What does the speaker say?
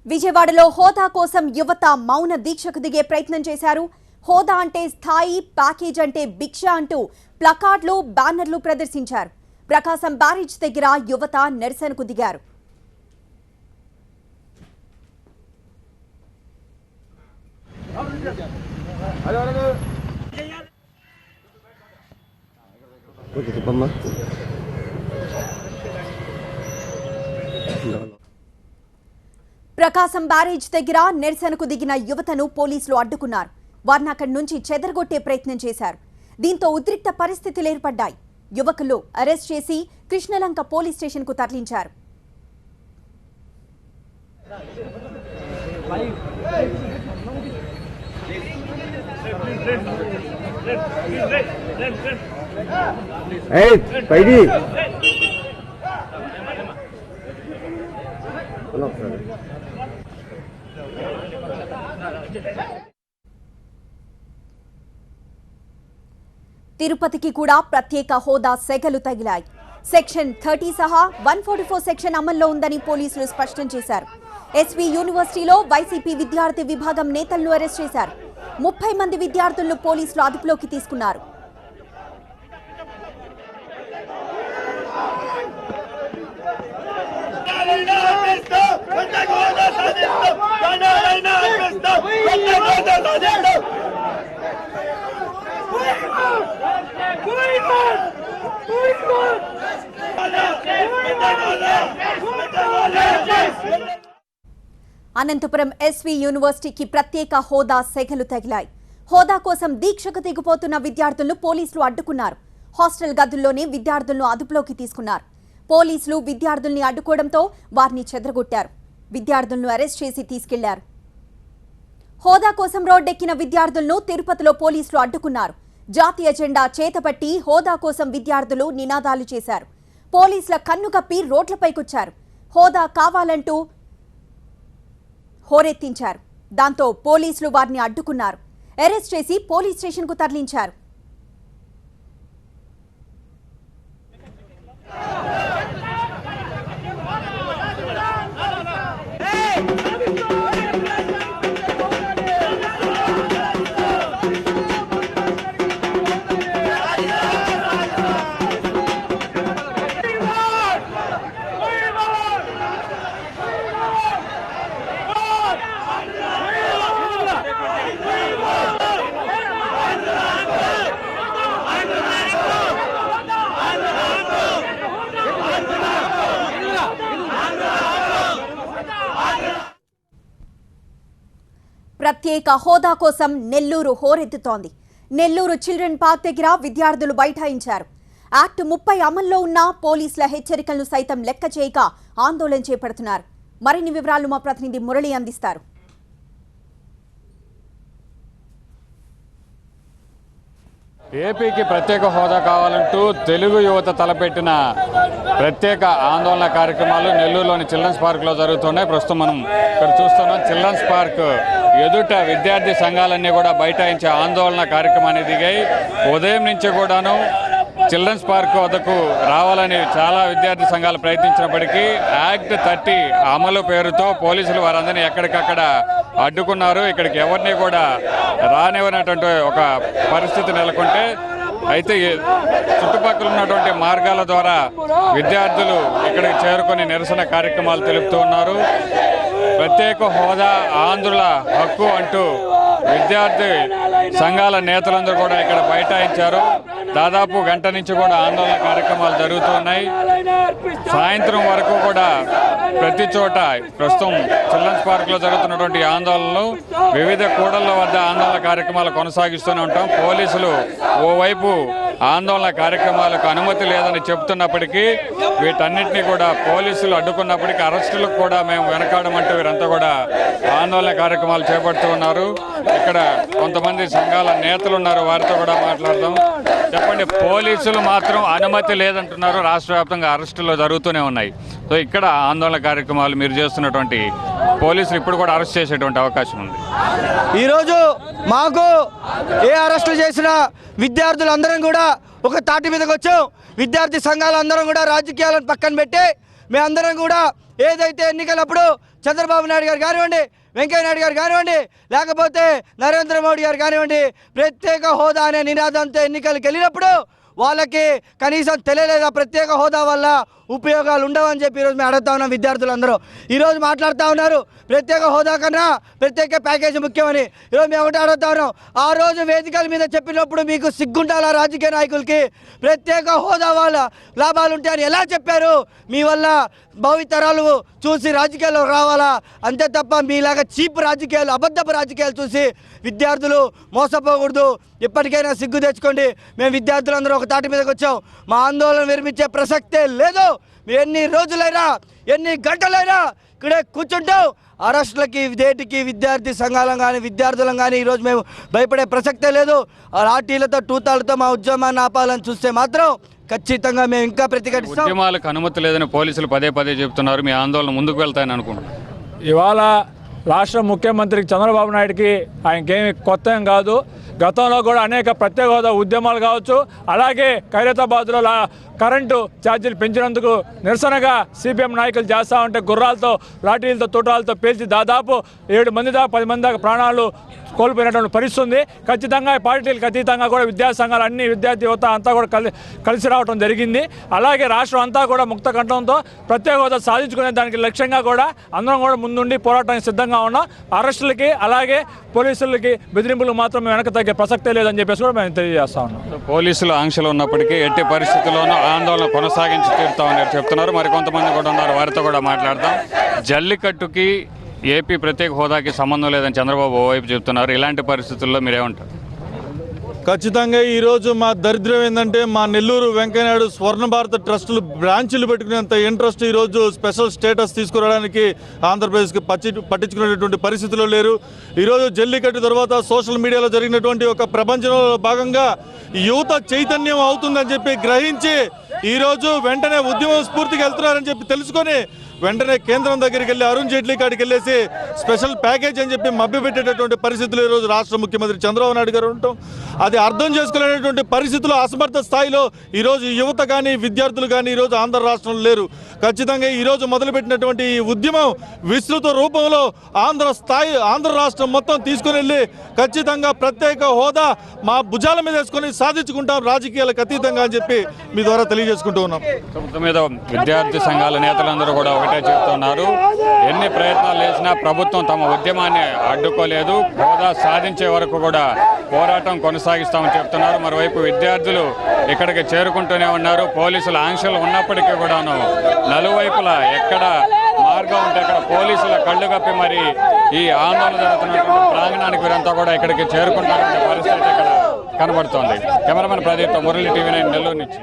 విజయవాడలో హోదా కోసం యువత మౌన దీక్షకు దిగే ప్రయత్నం చేశారు. హోదా అంటే స్థాయి, ప్యాకేజ్ అంటే భిక్ష అంటూ ప్లకార్డులు, బ్యానర్లు ప్రదర్శించారు. ప్రకాశం బ్యారేజ్ దగ్గర యువత నిరసనకు దిగారు. ప్రకాశం బ్యారేజ్ దగ్గర నిరసనకు దిగిన యువతను పోలీసులు అడ్డుకున్నారు. వారిని అక్కడి నుంచి చెదరగొట్టే ప్రయత్నం చేశారు. దీంతో ఉద్రిక్త పరిస్థితులు ఏర్పడ్డాయి. యువకులు అరెస్ట్ చేసి కృష్ణలంక పోలీస్ స్టేషన్ కు తరలించారు. తిరుపతికి కూడా ప్రత్యేక హోదా సెగలు తగిలాయి. సెక్షన్ 30 సహా 144 సెక్షన్ అమల్లో ఉందని పోలీసులు స్పష్టం చేశారు. ఎస్వి యూనివర్సిటీలో వైసీపీ విద్యార్థి విభాగం నేతలను అరెస్ట్ చేశారు. 30 మంది విద్యార్థులను పోలీసులు అదుపులోకి తీసుకున్నారు. అనంతపురం ఎస్వి యూనివర్సిటీకి ప్రత్యేక హోదా సెగలు తగిలాయి. హోదా కోసం దీక్షకు దిగిపోతున్న విద్యార్థులను పోలీసులు అడ్డుకున్నారు. హాస్టల్ గదుల్లోనే విద్యార్థులను అదుపులోకి తీసుకున్నారు. పోలీసులు విద్యార్థుల్ని అడ్డుకోవడంతో వారిని చెదరగొట్టారు. విద్యార్థులను అరెస్ట్ చేసి తీసుకెళ్లారు. హోదా కోసం రోడ్డెక్కిన విద్యార్థులను తిరుపతిలో పోలీసులు అడ్డుకున్నారు. జాతీయ జెండా చేతపట్టి హోదా కోసం విద్యార్థులు నినాదాలు చేశారు. పోలీసుల కన్ను కప్పి రోడ్లపైకొచ్చారు. హోదా కావాలంటూ హోరెత్తించారు. దాంతో పోలీసులు వారిని అడ్డుకున్నారు. అరెస్ట్ చేసి పోలీస్ స్టేషన్ కు తరలించారు. ప్రత్యేక హోదా కోసం నెల్లూరు హోరెత్తుతోంది. నెల్లూరు చిల్డ్రన్ పార్క్ దగ్గర విద్యార్థులు బైఠాయించారు. యాక్ట్ 30 అమల్లో ఉన్న పోలీసుల హెచ్చరికలను సైతం లెక్క చేయక ఆందోళన చేపడుతున్నారు. మరిన్ని వివరాలు మా ప్రతినిధి మురళి అందిస్తారు. ఏపీకి ప్రత్యేక హోదా కావాలంటూ తెలుగు యువత తలపెట్టిన ప్రత్యేక ఆందోళన కార్యక్రమాలు నెల్లూరులోని చిల్డ్రన్స్ పార్క్లో జరుగుతున్నాయి. ప్రస్తుతం మనం ఇక్కడ చూస్తున్నాం. చిల్డ్రన్స్ పార్క్ ఎదుట విద్యార్థి సంఘాలన్నీ కూడా బైఠాయించే ఆందోళన కార్యక్రమాన్ని దిగాయి. ఉదయం నుంచి కూడాను చిల్డ్రన్స్ పార్క్ వద్దకు రావాలని చాలా విద్యార్థి సంఘాలు ప్రయత్నించినప్పటికీ యాక్ట్ 30 అమలు పేరుతో పోలీసులు వారందరినీ ఎక్కడికక్కడ అడ్డుకున్నారు. ఇక్కడికి ఎవరిని కూడా రానివ్వనటువంటి ఒక పరిస్థితి నెలకొంటే అయితే చుట్టుపక్కల ఉన్నటువంటి మార్గాల ద్వారా విద్యార్థులు ఇక్కడికి చేరుకొని నిరసన కార్యక్రమాలు తెలుపుతూ ఉన్నారు. ప్రత్యేక హోదా ఆంధ్రుల హక్కు అంటూ విద్యార్థి సంఘాల నేతలందరూ కూడా ఇక్కడ బైఠాయించారు. దాదాపు గంట నుంచి కూడా ఆందోళన కార్యక్రమాలు జరుగుతున్నాయి. సాయంత్రం వరకు కూడా ప్రతి చోట ప్రస్తుతం చిల్డ్రన్స్ పార్క్ లో జరుగుతున్నటువంటి ఆందోళనలు వివిధ కూడళ్ల వద్ద ఆందోళన కార్యక్రమాలు కొనసాగిస్తూనే ఉంటాం. పోలీసులు ఓవైపు ఆందోళన కార్యక్రమాలకు అనుమతి లేదని చెబుతున్నప్పటికీ వీటన్నిటినీ కూడా పోలీసులు అడ్డుకున్నప్పటికీ అరెస్టులకు కూడా మేము వెనకాడమంటూ వీరంతా కూడా ఆందోళన కార్యక్రమాలు చేపడుతూ ఉన్నారు. ఇక్కడ కొంతమంది సంఘాల నేతలు ఉన్నారు, వారితో కూడా మాట్లాడదాం. చెప్పండి, పోలీసులు మాత్రం అనుమతి లేదంటున్నారు. రాష్ట్ర వ్యాప్తంగా అరెస్టులు జరుగుతూనే ఉన్నాయి. సో ఇక్కడ ఆందోళన కార్యక్రమాలు మీరు చేస్తున్నటువంటి పోలీసులు ఇప్పుడు కూడా అరెస్ట్ చేసేటువంటి అవకాశం ఉంది. ఈరోజు మాకు ఏ అరెస్టులు చేసినా విద్యార్థులందరం కూడా ఒక తాటి మీదకి వచ్చాం. విద్యార్థి సంఘాలందరం కూడా రాజకీయాలను పక్కన పెట్టి మేమందరం కూడా ఏదైతే ఎన్నికలప్పుడు చంద్రబాబు నాయుడు గారు కానివ్వండి, వెంకయ్య నాయుడు గారు కానివ్వండి, లేకపోతే నరేంద్ర మోడీ గారు కానివ్వండి, ప్రత్యేక హోదా అనే నినాదంతో ఎన్నికలకు వెళ్ళినప్పుడు వాళ్ళకి కనీసం తెలియలేదా ప్రత్యేక హోదా వల్ల ఉపయోగాలు ఉండవని చెప్పి ఈరోజు మేము అడుగుతా ఉన్నాం. విద్యార్థులందరూ ఈరోజు మాట్లాడుతూ ఉన్నారు ప్రత్యేక హోదా కన్నా ప్రత్యేక ప్యాకేజీ ముఖ్యమని. ఈరోజు మేము ఒకటి అడుగుతా ఉన్నాం, ఆ రోజు వేదికల మీద చెప్పినప్పుడు మీకు సిగ్గుండాలా రాజకీయ నాయకులకి? ప్రత్యేక హోదా వల్ల లాభాలు ఉంటాయని ఎలా చెప్పారు? మీ వల్ల భావితరాలు చూసి రాజకీయాల్లో రావాలా, అంతే తప్ప మీలాగా చీప్ రాజకీయాలు, అబద్ధపు రాజకీయాలు చూసి విద్యార్థులు మోసపోకూడదు. ఇప్పటికైనా సిగ్గు తెచ్చుకోండి. మేము విద్యార్థులందరూ ఒక తాటి మీదకి వచ్చాం. మా ఆందోళన విరమించే ప్రసక్తే లేదు. ఎన్ని రోజులైనా ఎన్ని గంటలైనా ఇక్కడే కూర్చుంటాం. అరెస్టులకి దేటికి విద్యార్థి సంఘాలం కానీ విద్యార్థులం కానీ ఈరోజు మేము భయపడే ప్రసక్తే లేదు. ఆ లాఠీలతో టూతాలతో మా ఉద్యమాన్ని ఆపాలని చూస్తే మాత్రం ఖచ్చితంగా మేము ఇంకా ప్రతిఘటిస్తాం. ఉద్యమాలకు అనుమతి లేదని పోలీసులు పదే పదే చెప్తున్నారు. మీ ఆందోళన ముందుకు వెళ్తాయని అనుకుంటున్నారు. ఇవాళ రాష్ట్ర ముఖ్యమంత్రికి చంద్రబాబు నాయుడికి ఆయనకేమి కొత్త ఏం కాదు. గతంలో కూడా అనేక ప్రత్యేక హోదా ఉద్యమాలు కావచ్చు, అలాగే ఖైరతాబాద్లో కరెంటు ఛార్జీలు పెంచినందుకు నిరసనగా సిపిఎం నాయకులు చేస్తూ ఉంటే గుర్రాలతో లాఠీలతో తోటాలతో పేల్చి దాదాపు 7 మంది దాకా 10 మంది దాకా ప్రాణాలు కోల్పోయినటువంటి పరిస్థితి ఉంది. ఖచ్చితంగా పార్టీలకు అతీతంగా కూడా విద్యాసంఘాలు అన్ని విద్యార్థి యువత అంతా కూడా కలిసి రావడం జరిగింది. అలాగే రాష్ట్రం అంతా కూడా ముక్త కంఠంతో ప్రత్యేక హోదా సాధించుకునే దానికి లక్ష్యంగా కూడా అందరం కూడా ముందుండి పోరాటానికి సిద్ధంగా ఉన్నాం. అరెస్టులకి అలాగే పోలీసులకి బెదిరింపులకు మాత్రం వెనక తగ్గే ప్రసక్తే లేదని చెప్పేసి కూడా మేము తెలియజేస్తా ఉన్నాం. పోలీసులు ఆంక్షలు ఉన్నప్పటికీ ఎట్టి పరిస్థితుల్లోనూ ఆందోళన కొనసాగించి తీరుతామని చెప్తున్నారు. మరికొంతమంది కూడా ఉన్నారు, వారితో కూడా మాట్లాడతాం. జల్లికట్టుకి ఏపీ ప్రత్యేక హోదాకి సంబంధం లేదని చంద్రబాబు ఓవైపు చెప్తున్నారు. ఇలాంటి పరిస్థితుల్లో మీరేమంటారు? ఖచ్చితంగా ఈరోజు మా దరిద్రం ఏంటంటే మా నెల్లూరు వెంకయ్యనాయుడు స్వర్ణ భారత ట్రస్టులు బ్రాంచీలు పెట్టుకునేంత ఇంట్రెస్ట్ ఈరోజు స్పెషల్ స్టేటస్ తీసుకురావడానికి ఆంధ్రప్రదేశ్కి పట్టించుకునేటువంటి పరిస్థితిలో లేరు. ఈరోజు జల్లికట్టు తర్వాత సోషల్ మీడియాలో జరిగినటువంటి ఒక ప్రపంచంలో భాగంగా యువత చైతన్యం అవుతుందని చెప్పి గ్రహించి ఈరోజు వెంటనే ఉద్యమం స్ఫూర్తికి వెళ్తున్నారని చెప్పి తెలుసుకొని వెంటనే కేంద్రం దగ్గరికి వెళ్ళి అరుణ్ జైట్లీ కాడికి వెళ్ళేసి స్పెషల్ ప్యాకేజ్ అని చెప్పి మభ్యపెట్టేటటువంటి పరిస్థితులు ఈరోజు రాష్ట్ర ముఖ్యమంత్రి చంద్రబాబు నాయుడు గారు ఉండటం, అది అర్థం చేసుకోలేనటువంటి పరిస్థితులు అసమర్థ స్థాయిలో ఈరోజు యువత కానీ విద్యార్థులు కానీ ఈరోజు ఆంధ్ర రాష్ట్రంలో లేరు. ఖచ్చితంగా ఈరోజు మొదలుపెట్టినటువంటి ఈ ఉద్యమం విస్తృత రూపంలో ఆంధ్ర రాష్ట్రం మొత్తం తీసుకుని వెళ్ళి ఖచ్చితంగా ప్రత్యేక హోదా మా భుజాల మీద వేసుకొని సాధించుకుంటాం రాజకీయాలకు అతీతంగా అని చెప్పి మీ ద్వారా తెలియజేసుకుంటూ ఉన్నాం. ప్రభుత్వం మీద విద్యార్థి సంఘాల నేతలందరూ కూడా ఒకటే చెప్తున్నారు, ఎన్ని ప్రయత్నాలు చేసినా ప్రభుత్వం తమ ఉద్యమాన్ని అడ్డుకోలేదు. హోదా సాధించే వరకు కూడా పోరాటం కొనసాగిస్తామని చెప్తున్నారు. మరోవైపు విద్యార్థులు ఇక్కడికి చేరుకుంటూనే ఉన్నారు. పోలీసుల ఆంక్షలు ఉన్నప్పటికీ కూడాను నలువైపులా ఎక్కడ మార్గం ఉంటే అక్కడ పోలీసుల కళ్ళు కప్పి మరి ఈ ఆందోళన జరుగుతున్నటువంటి ప్రాంగణానికి వీరంతా కూడా ఇక్కడికి చేరుకుంటున్నటువంటి పరిస్థితి ఇక్కడ కనబడుతోంది. కెమెరామెన్ ప్రదీప్తో మురళి టీవీ 9 నెల్లూరు నుంచి.